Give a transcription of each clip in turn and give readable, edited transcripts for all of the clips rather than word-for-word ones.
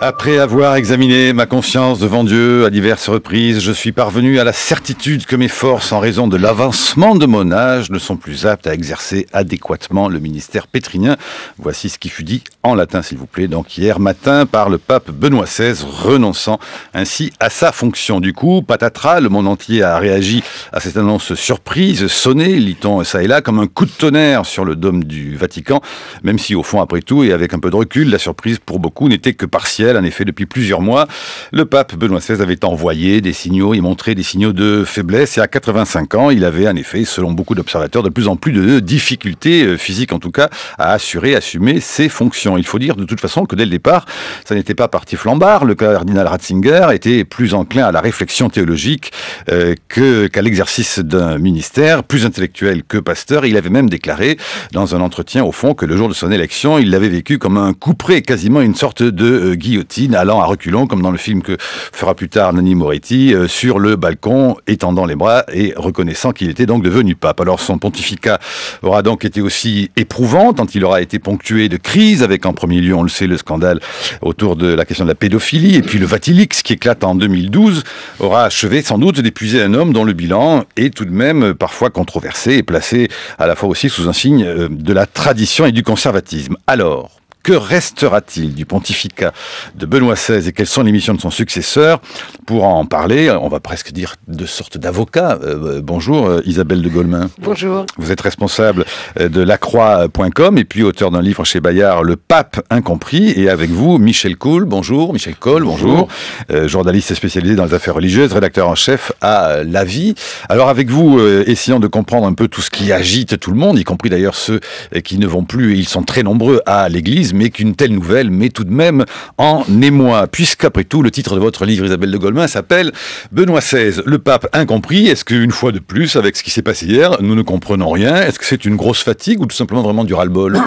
Après avoir examiné ma conscience devant Dieu à diverses reprises, je suis parvenu à la certitude que mes forces, en raison de l'avancement de mon âge, ne sont plus aptes à exercer adéquatement le ministère pétrinien. Voici ce qui fut dit en latin, s'il vous plaît, donc hier matin par le pape Benoît XVI, renonçant ainsi à sa fonction. Du coup, patatras, le monde entier a réagi à cette annonce surprise, sonnée, lit-on ça et là, comme un coup de tonnerre sur le dôme du Vatican, même si au fond, après tout, et avec un peu de recul, la surprise pour beaucoup n'était que partielle. En effet, depuis plusieurs mois, le pape Benoît XVI avait envoyé des signaux et montré des signaux de faiblesse. Et à 85 ans, il avait en effet, selon beaucoup d'observateurs, de plus en plus de difficultés physiques en tout cas, à assumer ses fonctions. Il faut dire de toute façon que dès le départ, ça n'était pas parti flambard. Le cardinal Ratzinger était plus enclin à la réflexion théologique qu'à l'exercice d'un ministère, plus intellectuel que pasteur. Il avait même déclaré dans un entretien au fond que le jour de son élection, il l'avait vécu comme un couperet, quasiment une sorte de guillotine, allant à reculons, comme dans le film que fera plus tard Nanni Moretti, sur le balcon, étendant les bras et reconnaissant qu'il était donc devenu pape. Alors son pontificat aura donc été aussi éprouvant, tant il aura été ponctué de crises, avec en premier lieu, on le sait, le scandale autour de la question de la pédophilie, et puis le Vatilix qui éclate en 2012, aura achevé sans doute d'épuiser un homme dont le bilan est tout de même parfois controversé et placé à la fois aussi sous un signe de la tradition et du conservatisme. Alors, que restera-t-il du pontificat de Benoît XVI et quelles sont les missions de son successeur? Pour en parler, on va presque dire de sorte d'avocat. Bonjour Isabelle de Golemin. Bonjour. Vous êtes responsable de lacroix.com et puis auteur d'un livre chez Bayard, Le Pape Incompris. Et avec vous, Michel Coll. Bonjour. Michel Coll, bonjour. Journaliste spécialisé dans les affaires religieuses, rédacteur en chef à La Vie. Alors avec vous, essayons de comprendre un peu tout ce qui agite tout le monde, y compris d'ailleurs ceux qui ne vont plus, et ils sont très nombreux, à l'église, mais qu'une telle nouvelle met tout de même en émoi. Puisqu'après tout, le titre de votre livre, Isabelle de Golemin, s'appelle Benoît XVI, le pape incompris. Est-ce qu'une fois de plus, avec ce qui s'est passé hier, nous ne comprenons rien? Est-ce que c'est une grosse fatigue ou tout simplement vraiment du ras-le-bol?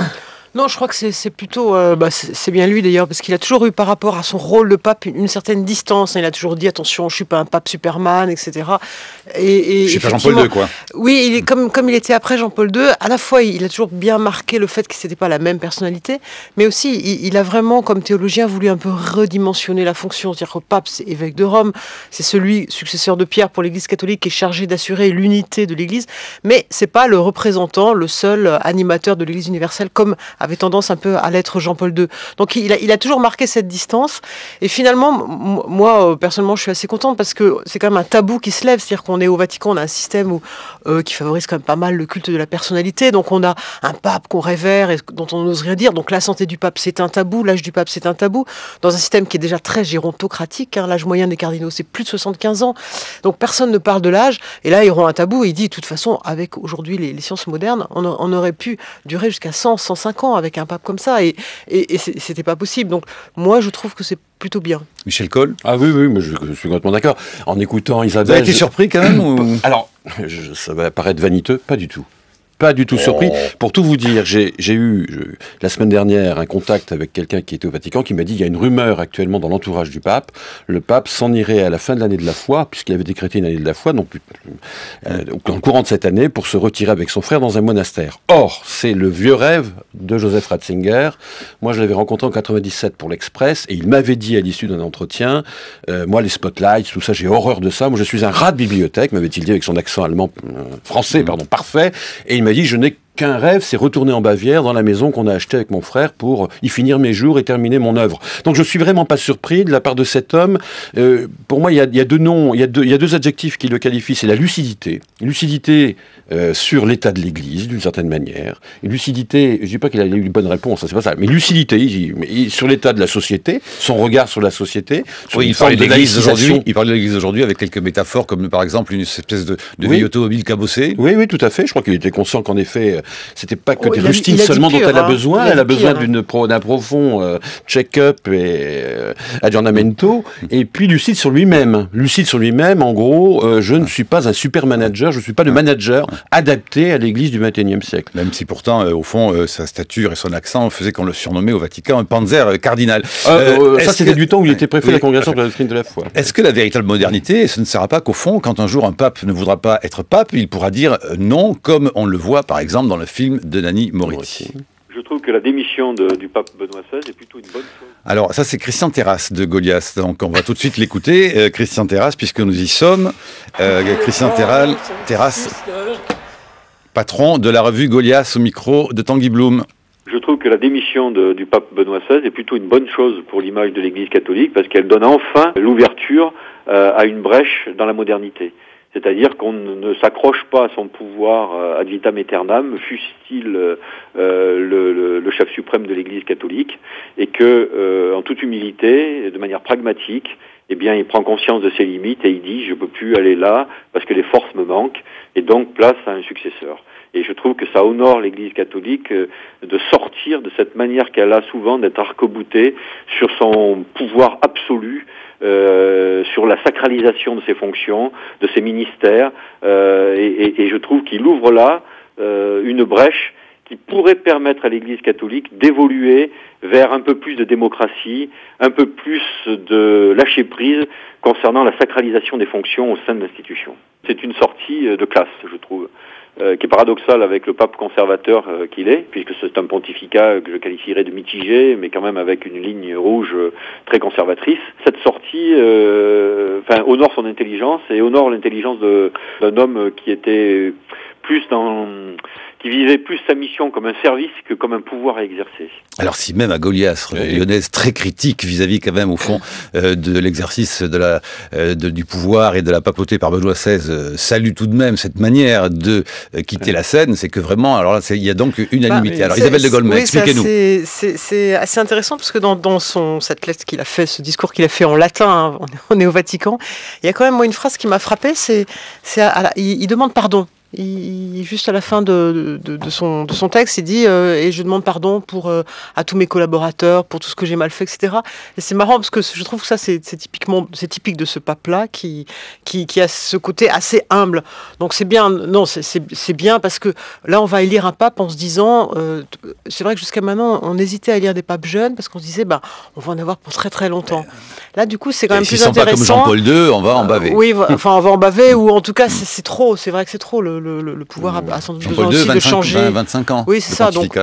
Non, je crois que c'est plutôt... c'est bien lui d'ailleurs, parce qu'il a toujours eu par rapport à son rôle de pape une certaine distance. Il a toujours dit, attention, je suis pas un pape Superman, etc. Je suis pas Jean-Paul II, quoi. Oui, il est comme il était après Jean-Paul II, à la fois il a toujours bien marqué le fait que c'était pas la même personnalité, mais aussi il a vraiment, comme théologien, voulu un peu redimensionner la fonction. C'est-à-dire que le pape, c'est évêque de Rome, c'est celui, successeur de Pierre pour l'Église catholique, qui est chargé d'assurer l'unité de l'Église, mais c'est pas le représentant, le seul animateur de l'Église universelle, comme avait tendance un peu à l'être Jean-Paul II. Donc il a toujours marqué cette distance. Et finalement, moi, personnellement, je suis assez contente parce que c'est quand même un tabou qui se lève. C'est-à-dire qu'on est au Vatican, on a un système qui favorise quand même pas mal le culte de la personnalité. Donc on a un pape qu'on révère et dont on n'ose rien dire. Donc la santé du pape, c'est un tabou. L'âge du pape, c'est un tabou. Dans un système qui est déjà très gérontocratique, hein, l'âge moyen des cardinaux, c'est plus de 75 ans. Donc personne ne parle de l'âge. Et là, ils auront un tabou. Et il dit, de toute façon, avec aujourd'hui les sciences modernes, on aurait pu durer jusqu'à 100, 105 ans avec un pape comme ça, et c'était pas possible. Donc moi je trouve que c'est plutôt bien. Michel Coll. Ah oui, mais je suis complètement d'accord. En écoutant Isabelle... Vous avez été surpris quand même ou... Alors, ça va paraître vaniteux, pas du tout. Pas du tout surpris. Pour tout vous dire, j'ai eu la semaine dernière un contact avec quelqu'un qui était au Vatican qui m'a dit il y a une rumeur actuellement dans l'entourage du pape. Le pape s'en irait à la fin de l'année de la foi, puisqu'il avait décrété une année de la foi, donc dans le courant de cette année, pour se retirer avec son frère dans un monastère. Or, c'est le vieux rêve de Joseph Ratzinger. Moi, je l'avais rencontré en 97 pour l'Express, et il m'avait dit à l'issue d'un entretien, moi, les spotlights, tout ça, j'ai horreur de ça. Moi, je suis un rat de bibliothèque, m'avait-il dit avec son accent allemand, français, parfait. Et il m'a dit, je n'ai qu'un rêve, c'est retourner en Bavière, dans la maison qu'on a achetée avec mon frère pour y finir mes jours et terminer mon œuvre. Donc je suis vraiment pas surpris de la part de cet homme. Pour moi, il y a deux noms, il y a deux adjectifs qui le qualifient. C'est la lucidité. Lucidité sur l'état de l'Église, d'une certaine manière. Une lucidité, je dis pas qu'il a eu une bonne réponse, c'est pas ça, mais lucidité sur l'état de la société, son regard sur la société. Sur il parle de l'Église aujourd'hui avec quelques métaphores, comme par exemple une espèce de vieil automobile cabossé. Oui, tout à fait. Je crois qu'il était conscient qu'en effet, c'était pas que des rustines seulement dont elle a besoin. Elle a besoin d'un profond check-up et aggiornamento. Et puis lucide sur lui-même. Lucide sur lui-même, en gros, je ne suis pas un super manager, je ne suis pas le manager adapté à l'Église du XXIe siècle. Même si pourtant, au fond, sa stature et son accent faisaient qu'on le surnommait au Vatican un panzer cardinal. Ça, c'était du temps où il était préfet de la Congrégation pour la doctrine de la foi. Est-ce que la véritable modernité, ce ne sera pas qu'au fond, quand un jour un pape ne voudra pas être pape, il pourra dire non, comme on le voit par exemple dans le film de Nanni Moretti? Je trouve que la démission du pape Benoît XVI est plutôt une bonne chose. Alors ça c'est Christian Terrasse de Goliath, donc on va tout de suite l'écouter, Christian Terrasse, puisque nous y sommes. Christian Terrasse, patron de la revue Goliath au micro de Tanguy Bloom. Je trouve que la démission du pape Benoît XVI est plutôt une bonne chose pour l'image de l'Église catholique parce qu'elle donne enfin l'ouverture à une brèche dans la modernité. C'est-à-dire qu'on ne s'accroche pas à son pouvoir ad vitam aeternam, fût-il le chef suprême de l'Église catholique, et que, en toute humilité, de manière pragmatique, eh bien, il prend conscience de ses limites et il dit « je peux plus aller là parce que les forces me manquent » et donc place à un successeur. Et je trouve que ça honore l'Église catholique de sortir de cette manière qu'elle a souvent d'être arc-boutée sur son pouvoir absolu, sur la sacralisation de ses fonctions, de ses ministères, et je trouve qu'il ouvre là une brèche qui pourrait permettre à l'Église catholique d'évoluer vers un peu plus de démocratie, un peu plus de lâcher-prise concernant la sacralisation des fonctions au sein de l'institution. C'est une sortie de classe, je trouve, qui est paradoxale avec le pape conservateur qu'il est, puisque c'est un pontificat que je qualifierais de mitigé, mais quand même avec une ligne rouge très conservatrice. Cette sortie honore son intelligence et honore l'intelligence d'un homme qui était qui vivait plus sa mission comme un service que comme un pouvoir à exercer. Alors si même à Goliath, lyonnaise très critique vis-à-vis quand même au fond de l'exercice du pouvoir et de la papauté par Benoît XVI, salue tout de même cette manière de quitter la scène, c'est que vraiment, alors là, il y a donc unanimité. Alors Isabelle de Golmet, expliquez-nous. C'est assez intéressant parce que dans cette lettre qu'il a fait, ce discours qu'il a fait en latin, on est au Vatican, il y a quand même moi une phrase qui m'a frappée, il demande pardon. Juste à la fin de son texte, il dit et je demande pardon à tous mes collaborateurs pour tout ce que j'ai mal fait, etc. Et c'est marrant parce que je trouve que ça c'est typique de ce pape-là qui a ce côté assez humble. Donc c'est bien, c'est bien parce que là on va élire un pape en se disant, c'est vrai que jusqu'à maintenant on hésitait à élire des papes jeunes parce qu'on se disait on va en avoir pour très très longtemps. Là du coup c'est quand même plus intéressant. S'ils sont pas comme Jean-Paul II, on va en baver. Oui, enfin on va en baver ou en tout cas c'est trop. C'est vrai que c'est trop. Le pouvoir a sans doute besoin aussi de changer. 25 ans. Oui, c'est ça. Donc,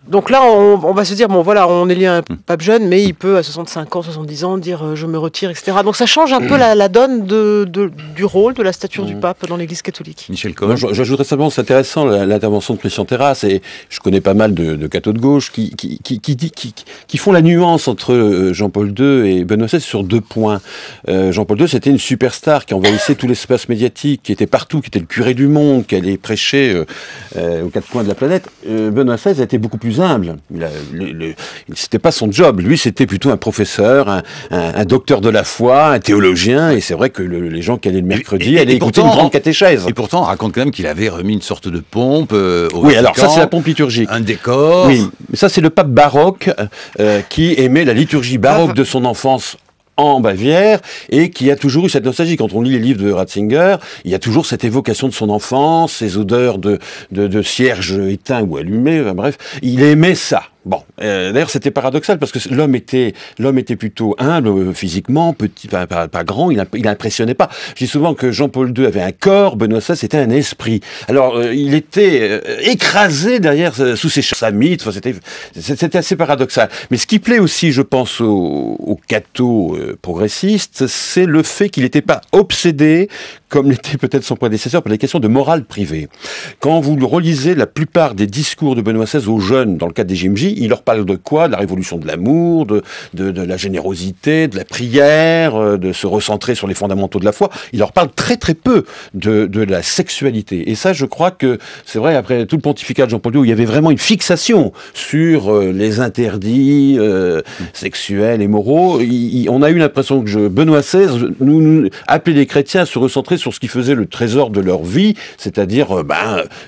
donc là, on va se dire, on élit un pape jeune, mais il peut, à 65 ans, 70 ans, dire je me retire, etc. Donc ça change un peu la donne du rôle, de la stature du pape dans l'Église catholique. Michel Cohen. J'ajouterais simplement, c'est intéressant, l'intervention de Christian Terrasse, et je connais pas mal de cathos de gauche qui font la nuance entre Jean-Paul II et Benoît XVI sur deux points. Jean-Paul II, c'était une superstar qui envahissait tout l'espace médiatique, qui était partout, qui était le curé du monde, qui allait prêcher aux quatre coins de la planète. Benoît XVI a été beaucoup plus humble. C'était pas son job. Lui, c'était plutôt un professeur, un docteur de la foi, un théologien. Et c'est vrai que les gens qui allaient le mercredi allaient écouter une grande catéchèse. Et pourtant, on raconte quand même qu'il avait remis une sorte de pompe au Oui, Vatican, alors ça, c'est la pompe liturgique. Un décor. Oui, mais ça, c'est le pape baroque qui aimait la liturgie baroque de son enfance en Bavière, et qui a toujours eu cette nostalgie. Quand on lit les livres de Ratzinger, il y a toujours cette évocation de son enfance, ces odeurs de cierges éteints ou allumés, bref, il aimait ça. Bon, d'ailleurs c'était paradoxal parce que l'homme était plutôt humble physiquement, petit, pas grand, il impressionnait pas. Je dis souvent que Jean-Paul II avait un corps, Benoît XVI c'était un esprit. Alors il était écrasé derrière sous ses chasamites, c'était assez paradoxal. Mais ce qui plaît aussi, je pense, aux cathos progressistes, c'est le fait qu'il n'était pas obsédé, comme l'était peut-être son prédécesseur, par les questions de morale privée. Quand vous relisez la plupart des discours de Benoît XVI aux jeunes dans le cadre des JMJ, il leur parle de quoi? De la révolution de l'amour, de la générosité, de la prière, de se recentrer sur les fondamentaux de la foi. Il leur parle très très peu de la sexualité. Et ça, je crois que c'est vrai, après tout le pontificat de Jean-Paul II, où il y avait vraiment une fixation sur les interdits sexuels et moraux, on a eu l'impression que Benoît XVI nous appelait les chrétiens à se recentrer sur ce qui faisait le trésor de leur vie, c'est-à-dire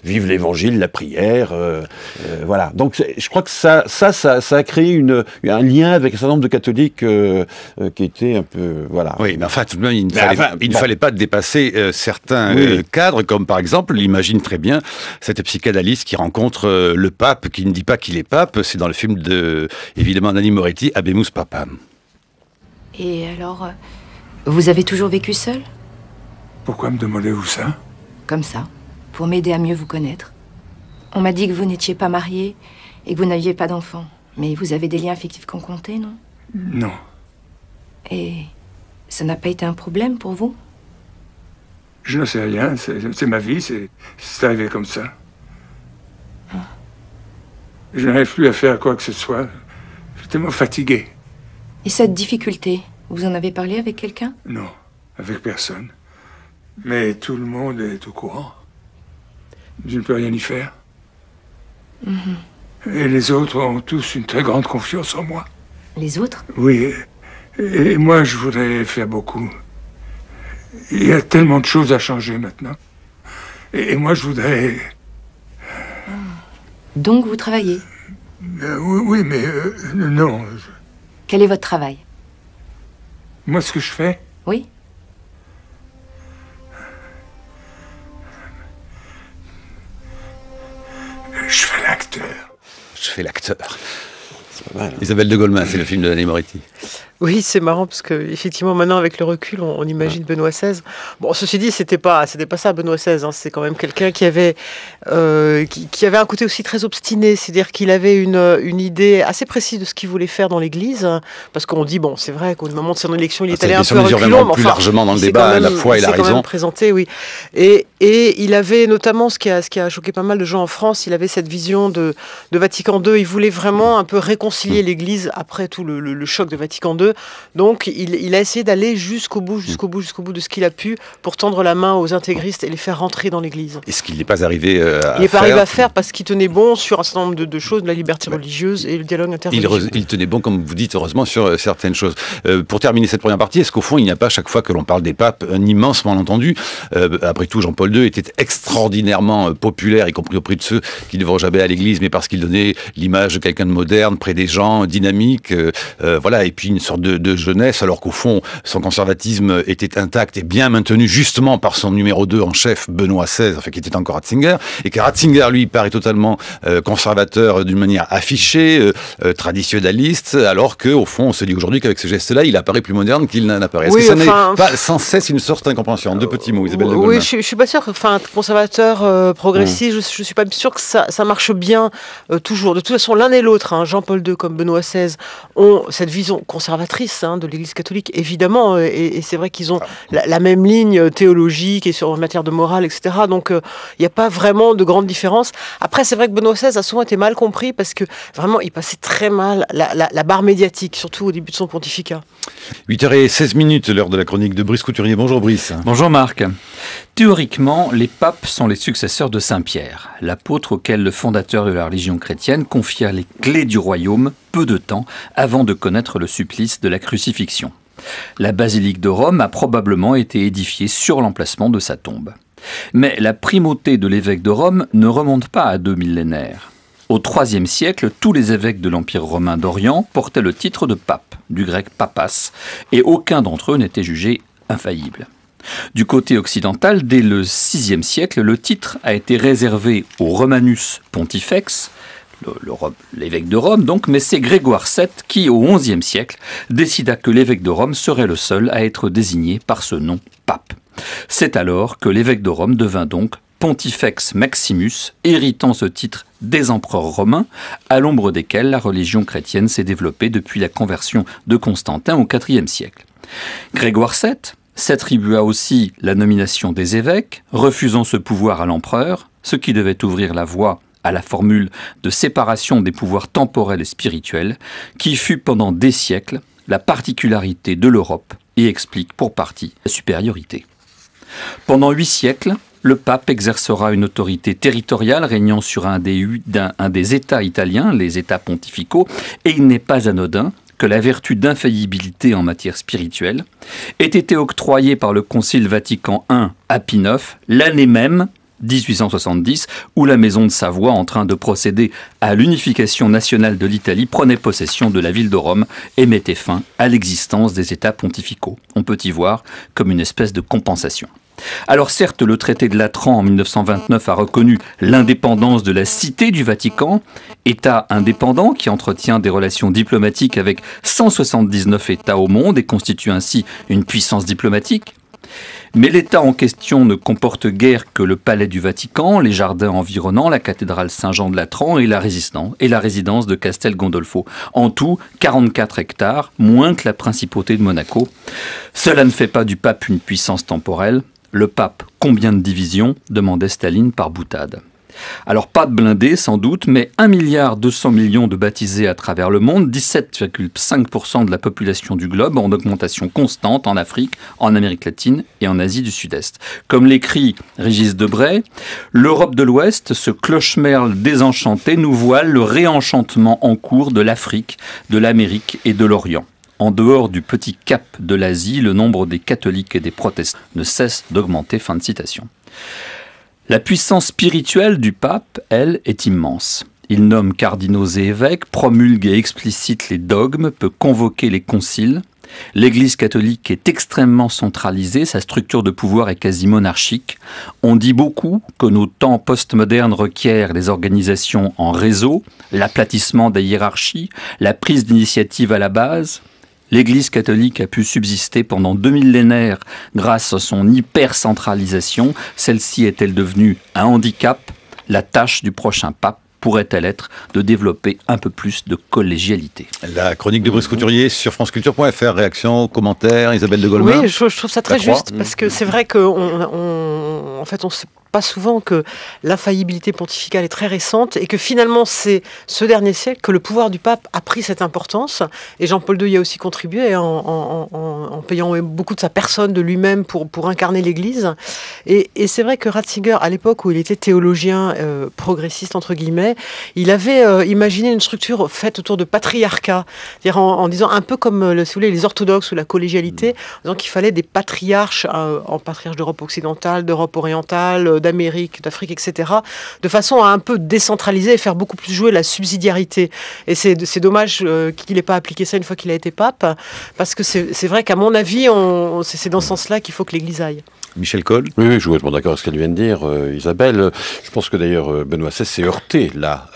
vive l'évangile, la prière, voilà. Donc je crois que ça a créé un lien avec un certain nombre de catholiques qui étaient un peu, voilà. Oui, mais enfin tout de même il ne fallait pas dépasser certains cadres, comme par exemple, l'imagine très bien cette psychanalyste qui rencontre le pape, qui ne dit pas qu'il est pape. C'est dans le film de évidemment Nanni Moretti, Habemus Papam. Et alors, vous avez toujours vécu seul? Pourquoi me demandez-vous ça? Comme ça, pour m'aider à mieux vous connaître. On m'a dit que vous n'étiez pas marié et que vous n'aviez pas d'enfant. Mais vous avez des liens affectifs qu'on comptait, non? Non. Et ça n'a pas été un problème pour vous? Je ne sais rien, c'est ma vie, c'est arrivé comme ça. Je n'arrive plus à faire quoi que ce soit. Je suis tellement fatigué. Et cette difficulté, vous en avez parlé avec quelqu'un? Non, avec personne. Mais tout le monde est au courant. Je ne peux rien y faire. Et les autres ont tous une très grande confiance en moi. Les autres? Oui, et moi je voudrais faire beaucoup. Il y a tellement de choses à changer maintenant. Et moi je voudrais... Donc vous travaillez? Oui, mais non. Quel est votre travail? Moi, ce que je fais? Oui. Je fais l'acteur. Je fais l'acteur. C'est pas mal. Isabelle de Golemin, c'est le film de Nanni Moretti. Oui, c'est marrant parce que effectivement maintenant avec le recul, on imagine Benoît XVI. Bon, ceci dit, c'était pas ça Benoît XVI. Hein. C'est quand même quelqu'un qui avait un côté aussi très obstiné, c'est-à-dire qu'il avait une idée assez précise de ce qu'il voulait faire dans l'Église. Parce qu'on dit bon, c'est vrai qu'au moment de son élection, il est allé un peu reculons, mais plus largement dans le débat. À la fois, il a raison. Présenté, oui. Et il avait notamment ce qui a choqué pas mal de gens en France. Il avait cette vision de Vatican II. Il voulait vraiment un peu réconcilier l'Église après tout le choc de Vatican II. Donc, il a essayé d'aller jusqu'au bout de ce qu'il a pu pour tendre la main aux intégristes et les faire rentrer dans l'Église. Et ce qu'il n'est pas arrivé à faire. Il n'est pas arrivé à faire parce qu'il tenait bon sur un certain nombre de choses, la liberté religieuse et le dialogue interreligieux. Il tenait bon, comme vous dites, heureusement, sur certaines choses. Pour terminer cette première partie, est-ce qu'au fond, il n'y a pas, chaque fois que l'on parle des papes, un immense malentendu? Après tout, Jean-Paul II était extraordinairement populaire, y compris auprès de ceux qui ne vont jamais à l'Église, mais parce qu'il donnait l'image de quelqu'un de moderne, près des gens, dynamique, voilà, et puis une sorte de jeunesse, alors qu'au fond, son conservatisme était intact et bien maintenu justement par son numéro 2 en chef, Benoît XVI, enfin qui était encore Ratzinger, et que Ratzinger, lui, paraît totalement conservateur d'une manière affichée, traditionnaliste, alors qu'au fond, on se dit aujourd'hui qu'avec ce geste-là, il apparaît plus moderne qu'il n'en apparaît. Est-ce que ça n'est pas sans cesse une sorte d'incompréhension? Deux petits mots, Isabelle de Golemin. Oui, je suis pas sûre, conservateur, progressiste, je suis pas sûre que ça marche bien toujours. De toute façon, l'un et l'autre, Jean-Paul II comme Benoît XVI, ont cette vision conservatrice de l'Église catholique, évidemment, et c'est vrai qu'ils ont la même ligne théologique et en matière de morale, etc. Donc, il n'y a pas vraiment de grande différence. Après, c'est vrai que Benoît XVI a souvent été mal compris parce que vraiment, il passait très mal la barre médiatique, surtout au début de son pontificat. 8h16, l'heure de la chronique de Brice Couturier. Bonjour Brice. Bonjour Marc. Théoriquement, les papes sont les successeurs de Saint Pierre, l'apôtre auquel le fondateur de la religion chrétienne confia les clés du royaume peu de temps avant de connaître le supplice de la crucifixion. La basilique de Rome a probablement été édifiée sur l'emplacement de sa tombe. Mais la primauté de l'évêque de Rome ne remonte pas à 2 millénaires. Au IIIe siècle, tous les évêques de l'Empire romain d'Orient portaient le titre de pape, du grec papas, et aucun d'entre eux n'était jugé infaillible. Du côté occidental, dès le VIe siècle, le titre a été réservé au Romanus Pontifex, l'évêque de Rome donc, mais c'est Grégoire VII qui, au XIe siècle, décida que l'évêque de Rome serait le seul à être désigné par ce nom pape. C'est alors que l'évêque de Rome devint donc Pontifex Maximus, héritant ce titre des empereurs romains, à l'ombre desquels la religion chrétienne s'est développée depuis la conversion de Constantin au IVe siècle. Grégoire VII s'attribua aussi la nomination des évêques, refusant ce pouvoir à l'empereur, ce qui devait ouvrir la voie à la formule de séparation des pouvoirs temporels et spirituels, qui fut pendant des siècles la particularité de l'Europe et explique pour partie la supériorité. Pendant 8 siècles, le pape exercera une autorité territoriale régnant sur un des États italiens, les États pontificaux, et il n'est pas anodin que la vertu d'infaillibilité en matière spirituelle ait été octroyée par le Concile Vatican I à Pie IX, l'année même 1870, où la Maison de Savoie, en train de procéder à l'unification nationale de l'Italie, prenait possession de la ville de Rome et mettait fin à l'existence des États pontificaux. On peut y voir comme une espèce de compensation. Alors certes, le traité de Latran en 1929 a reconnu l'indépendance de la Cité du Vatican, État indépendant qui entretient des relations diplomatiques avec 179 États au monde et constitue ainsi une puissance diplomatique. Mais l'État en question ne comporte guère que le palais du Vatican, les jardins environnants, la cathédrale Saint-Jean de Latran et la résidence de Castel Gandolfo. En tout, 44 hectares, moins que la principauté de Monaco. Cela ne fait pas du pape une puissance temporelle. Le pape, combien de divisions ? Demandait Staline par boutade. Alors pas de blindés sans doute, mais 1,2 milliard de baptisés à travers le monde, 17,5% de la population du globe en augmentation constante en Afrique, en Amérique latine et en Asie du Sud-Est. Comme l'écrit Régis Debray, l'Europe de l'Ouest, ce cloche-merle désenchanté, nous voile le réenchantement en cours de l'Afrique, de l'Amérique et de l'Orient. En dehors du petit cap de l'Asie, le nombre des catholiques et des protestants ne cesse d'augmenter. Fin de citation. La puissance spirituelle du pape, elle, est immense. Il nomme cardinaux et évêques, promulgue et explicite les dogmes, peut convoquer les conciles. L'Église catholique est extrêmement centralisée, sa structure de pouvoir est quasi monarchique. On dit beaucoup que nos temps postmodernes requièrent les organisations en réseau, l'aplatissement des hiérarchies, la prise d'initiative à la base. L'Église catholique a pu subsister pendant 2 millénaires grâce à son hypercentralisation. Celle-ci est-elle devenue un handicap ? La tâche du prochain pape pourrait-elle être de développer un peu plus de collégialité ? La chronique de Brice Couturier sur franceculture.fr. Réaction, commentaire, Isabelle de Golemin. Oui, je trouve ça très juste, parce que c'est vrai qu'on on sait pas souvent que l'infaillibilité pontificale est très récente et que finalement c'est ce dernier siècle que le pouvoir du pape a pris cette importance, et Jean-Paul II y a aussi contribué en payant beaucoup de sa personne, de lui-même pour incarner l'Église. Et c'est vrai que Ratzinger, à l'époque où il était théologien progressiste entre guillemets, il avait imaginé une structure faite autour de patriarcat, c'est-à-dire en disant un peu comme si vous voulez, les orthodoxes ou la collégialité, en disant qu'il fallait des patriarches, en patriarches d'Europe occidentale, d'Europe orientale, d'Amérique, d'Afrique, etc., de façon à un peu décentraliser et faire beaucoup plus jouer la subsidiarité. Et c'est dommage qu'il n'ait pas appliqué ça une fois qu'il a été pape, parce que c'est vrai qu'à mon avis, c'est dans ce sens-là qu'il faut que l'Église aille. Michel Coll. Oui, je suis complètement d'accord avec ce qu'elle vient de dire, Isabelle. Je pense que d'ailleurs Benoît XVI s'est heurté là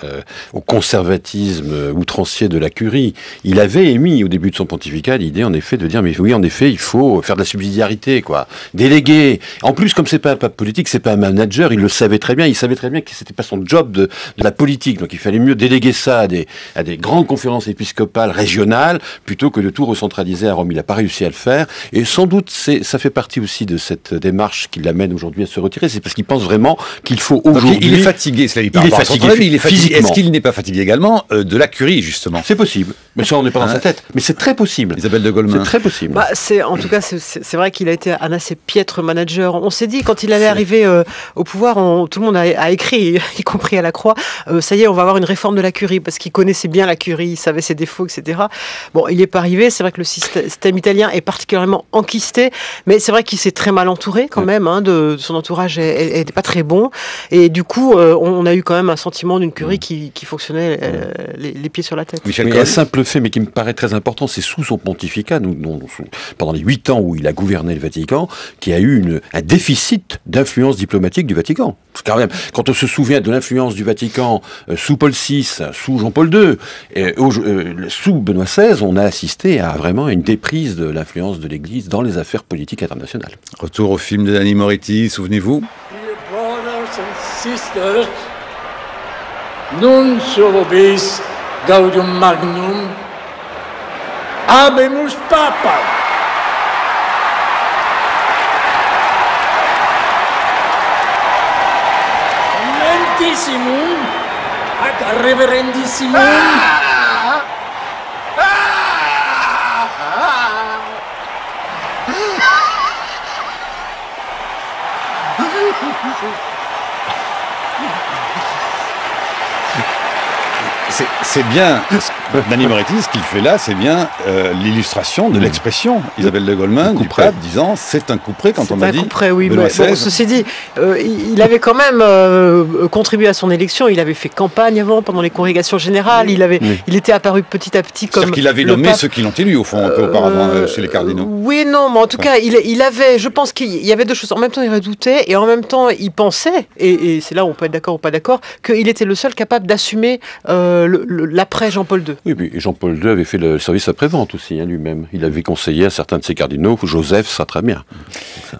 au conservatisme outrancier de la curie. Il avait émis au début de son pontificat l'idée en effet de dire mais oui en effet il faut faire de la subsidiarité, quoi, déléguer. En plus comme c'est pas un pape politique, c'est pas un manager, il le savait très bien, il savait très bien que c'était pas son job de la politique, donc il fallait mieux déléguer ça à des grandes conférences épiscopales régionales plutôt que de tout recentraliser à Rome. Il n'a pas réussi à le faire et sans doute ça fait partie aussi de cette démarche qui l'amène aujourd'hui à se retirer, c'est parce qu'il pense vraiment qu'il faut aujourd'hui... Il est fatigué, cela dit. Il est fatigué. Est-ce qu'il n'est pas fatigué également de la curie, justement ? C'est possible, mais ça on n'est pas dans sa tête. Mais c'est très possible. Isabelle de Golemin. C'est très possible. En tout cas, c'est vrai qu'il a été un assez piètre manager. On s'est dit, quand il allait arriver au pouvoir, tout le monde a écrit, y compris à la Croix, ça y est, on va avoir une réforme de la curie, parce qu'il connaissait bien la curie, il savait ses défauts, etc. Bon, il n'est pas arrivé. C'est vrai que le système italien est particulièrement enquisté, mais c'est vrai qu'il s'est très mal entouré quand même, de son entourage n'était pas très bon, et du coup on a eu quand même un sentiment d'une curie qui fonctionnait les pieds sur la tête. Mais un simple fait, mais qui me paraît très important, c'est sous son pontificat, pendant les 8 ans où il a gouverné le Vatican, qu'il y a eu un déficit d'influence diplomatique du Vatican. Parce que quand même, quand on se souvient de l'influence du Vatican sous Paul VI, sous Jean-Paul II, sous Benoît XVI, on a assisté à vraiment une déprise de l'influence de l'Église dans les affaires politiques internationales. Retour au film de Nanni Moretti, souvenez-vous. Dear brothers and sisters, nun vobis gaudium magnum, habemus papa. Conventissimum ad reverendissimum. C'est bien Nanni Moretti, ce qu'il fait là, c'est bien l'illustration de l'expression Isabelle de Goldman du pape disant c'est un couperet quand on m'a dit. C'est un couperet, oui. Benoît Bon, XVI. ceci dit, il avait quand même contribué à son élection. Il avait fait campagne avant, pendant les congrégations générales. Il était apparu petit à petit comme. C'est-à-dire qu'il avait nommé ceux qui l'ont élu au fond un peu auparavant chez les cardinaux. Oui, non, mais en tout cas, il avait. Je pense qu'il y avait deux choses. En même temps, il redoutait et en même temps, il pensait. Et c'est là où on peut être d'accord ou pas d'accord, qu'il était le seul capable d'assumer l'après Jean-Paul II. Oui, puis Jean-Paul II avait fait le service après-vente aussi, lui-même. Il avait conseillé à certains de ses cardinaux, Joseph, ça très bien.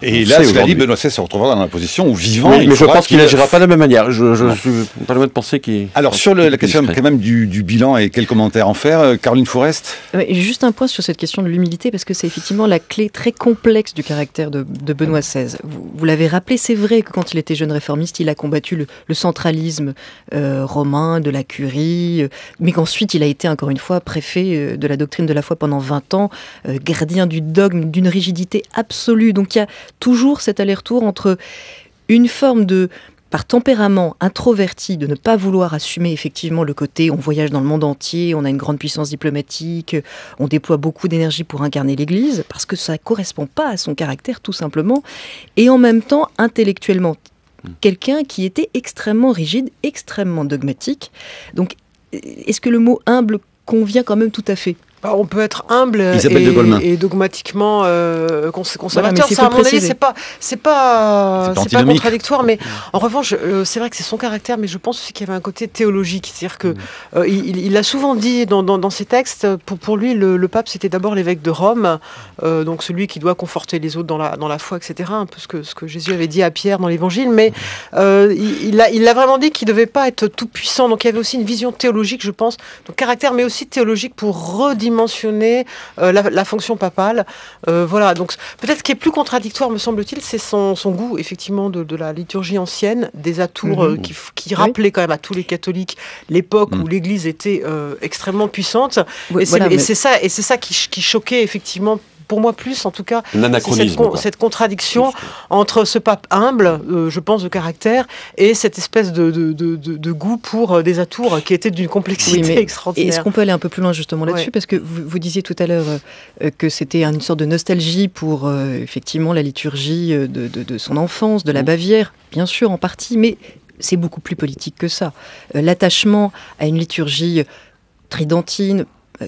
Et là, cela dit, Benoît XVI se retrouvera dans la position où vivant. Oui, mais je pense qu'il n'agira pas de la même manière. Je suis pas loin de penser qu'il. Alors, sur la question quand même du bilan et quel commentaire en faire, Caroline Fourest? Juste un point sur cette question de l'humilité, parce que c'est effectivement la clé très complexe du caractère de Benoît XVI. Vous l'avez rappelé, c'est vrai que quand il était jeune réformiste, il a combattu le centralisme romain, de la curie, mais qu'ensuite il a été encore une fois préfet de la doctrine de la foi pendant 20 ans, gardien du dogme, d'une rigidité absolue. Donc il y a toujours cet aller-retour entre une forme de, par tempérament introverti, de ne pas vouloir assumer effectivement le côté on voyage dans le monde entier, on a une grande puissance diplomatique, on déploie beaucoup d'énergie pour incarner l'Église, parce que ça ne correspond pas à son caractère tout simplement, et en même temps intellectuellement quelqu'un qui était extrêmement rigide, extrêmement dogmatique. Donc est-ce que le mot humble convient quand même tout à fait ? On peut être humble et dogmatiquement conservateur. Voilà, ça, à mon avis, c'est pas contradictoire, mais en revanche, c'est vrai que c'est son caractère, mais je pense aussi qu'il y avait un côté théologique. C'est-à-dire que il a souvent dit dans ses textes, pour lui, le pape, c'était d'abord l'évêque de Rome, donc celui qui doit conforter les autres dans la foi, etc. Un peu ce que Jésus avait dit à Pierre dans l'Évangile, mais il a vraiment dit qu'il ne devait pas être tout puissant. Donc il y avait aussi une vision théologique, je pense, donc caractère, mais aussi théologique pour redimensionner la fonction papale. Voilà, donc peut-être ce qui est plus contradictoire, me semble-t-il, c'est son goût, effectivement, de la liturgie ancienne, des atours qui rappelaient quand même à tous les catholiques l'époque où l'Église était extrêmement puissante. Oui, c'est ça qui choquait, effectivement, pour moi plus, en tout cas, cette contradiction entre ce pape humble, je pense, de caractère, et cette espèce de goût pour des atours qui étaient d'une complexité extraordinaire. Est-ce qu'on peut aller un peu plus loin justement là-dessus ? Parce que vous disiez tout à l'heure que c'était une sorte de nostalgie pour effectivement la liturgie de son enfance, de la Bavière, bien sûr en partie, mais c'est beaucoup plus politique que ça. L'attachement à une liturgie tridentine.